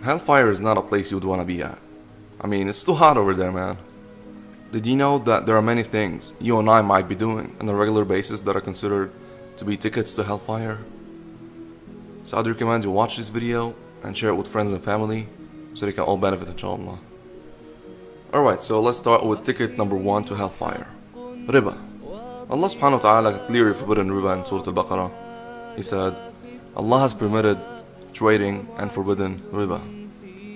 Hellfire is not a place you'd want to be at. I mean, it's too hot over there, man. Did you know that there are many things you and I might be doing on a regular basis that are considered to be tickets to Hellfire? So I'd recommend you watch this video and share it with friends and family so they can all benefit, inshallah. Alright, so let's start with ticket number 1 to Hellfire. Riba. Allah subhanahu wa ta'ala clearly forbidden riba in Surah Al-Baqarah. He said, Allah has permitted trading and forbidden riba.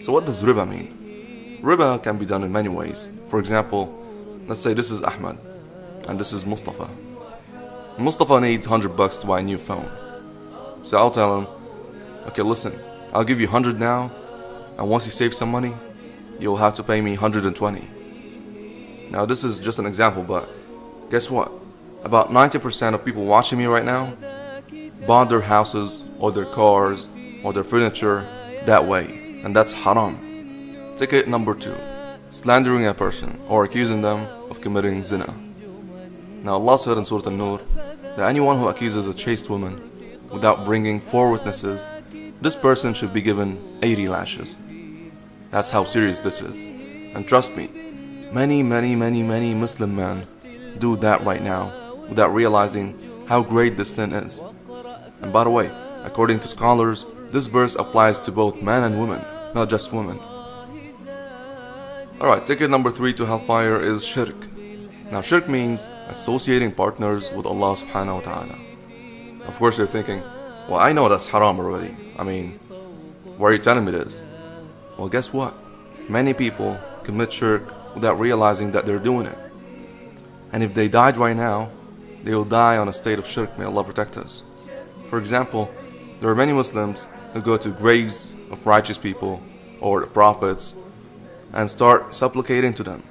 So what does riba mean? Riba can be done in many ways. For example, let's say this is Ahmed and this is Mustafa. Mustafa needs $100 to buy a new phone. So I'll tell him, okay, listen, I'll give you 100 now, and once you save some money, you'll have to pay me 120. Now this is just an example, but guess what? About 90% of people watching me right now bought their houses or their cars or their furniture that way, and that's haram. Ticket number 2. Slandering a person or accusing them of committing zina. Now Allah said in Surah An-Nur that anyone who accuses a chaste woman without bringing 4 witnesses, this person should be given 80 lashes. That's how serious this is. And trust me, many Muslim men do that right now without realizing how great this sin is. And by the way, according to scholars, this verse applies to both men and women, not just women. Alright, ticket number 3 to Hellfire is shirk. Now shirk means associating partners with Allah subhanahu wa ta'ala. Of course you're thinking, well, I know that's haram already. I mean, why are you telling me this? Well, guess what? Many people commit shirk without realizing that they're doing it. And if they died right now, they will die on a state of shirk. May Allah protect us. For example, there are many Muslims who go to graves of righteous people or the prophets and start supplicating to them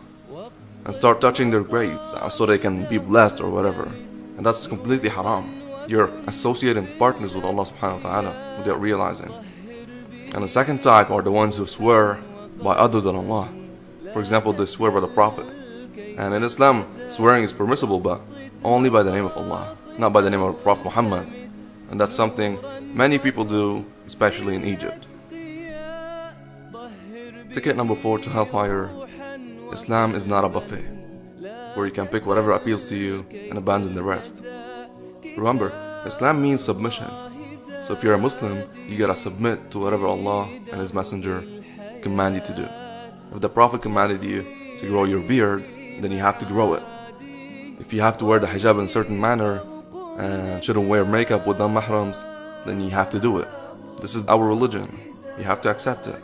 and start touching their graves so they can be blessed or whatever. And that's completely haram. You're associating partners with Allah subhanahu wa ta'ala without realizing. And the second type are the ones who swear by other than Allah. For example, they swear by the Prophet. And in Islam, swearing is permissible, but only by the name of Allah, not by the name of Prophet Muhammad. And that's something many people do, especially in Egypt. Ticket number 4 to Hellfire. Islam is not a buffet, where you can pick whatever appeals to you and abandon the rest. Remember, Islam means submission. So if you're a Muslim, you gotta submit to whatever Allah and His Messenger command you to do. If the Prophet commanded you to grow your beard, then you have to grow it. If you have to wear the hijab in a certain manner and shouldn't wear makeup with non-mahrams, then you have to do it. This is our religion. You have to accept it.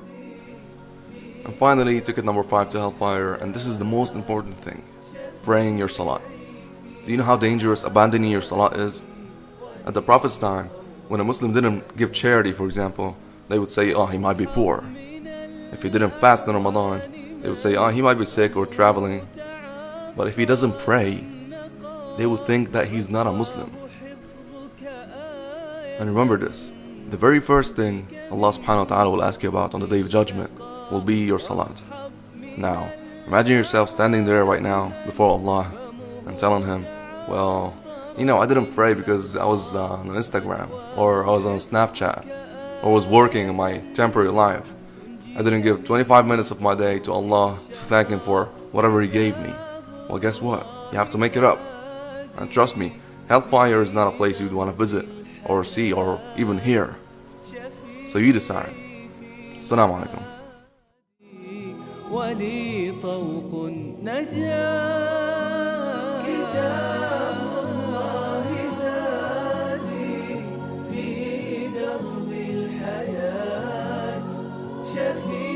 And finally, ticket number 5 to Hellfire, and this is the most important thing: praying your salat. Do you know how dangerous abandoning your salat is? At the Prophet's time, when a Muslim didn't give charity, for example, they would say, oh, he might be poor. If he didn't fast in Ramadan, they would say, oh, he might be sick or traveling. But if he doesn't pray, they would think that he's not a Muslim. And remember this, the very first thing Allah subhanahu wa ta'ala will ask you about on the Day of Judgment will be your salat. Now, imagine yourself standing there right now before Allah and telling Him, well, you know, I didn't pray because I was on Instagram, or I was on Snapchat, or was working in my temporary life. I didn't give 25 minutes of my day to Allah to thank Him for whatever He gave me. Well, guess what? You have to make it up. And trust me, Hellfire is not a place you'd want to visit, or see, or even hear. So you decide. Assalamu alaikum. ولي طوق نجاة كتاب الله زادي في درب الحياة شفيع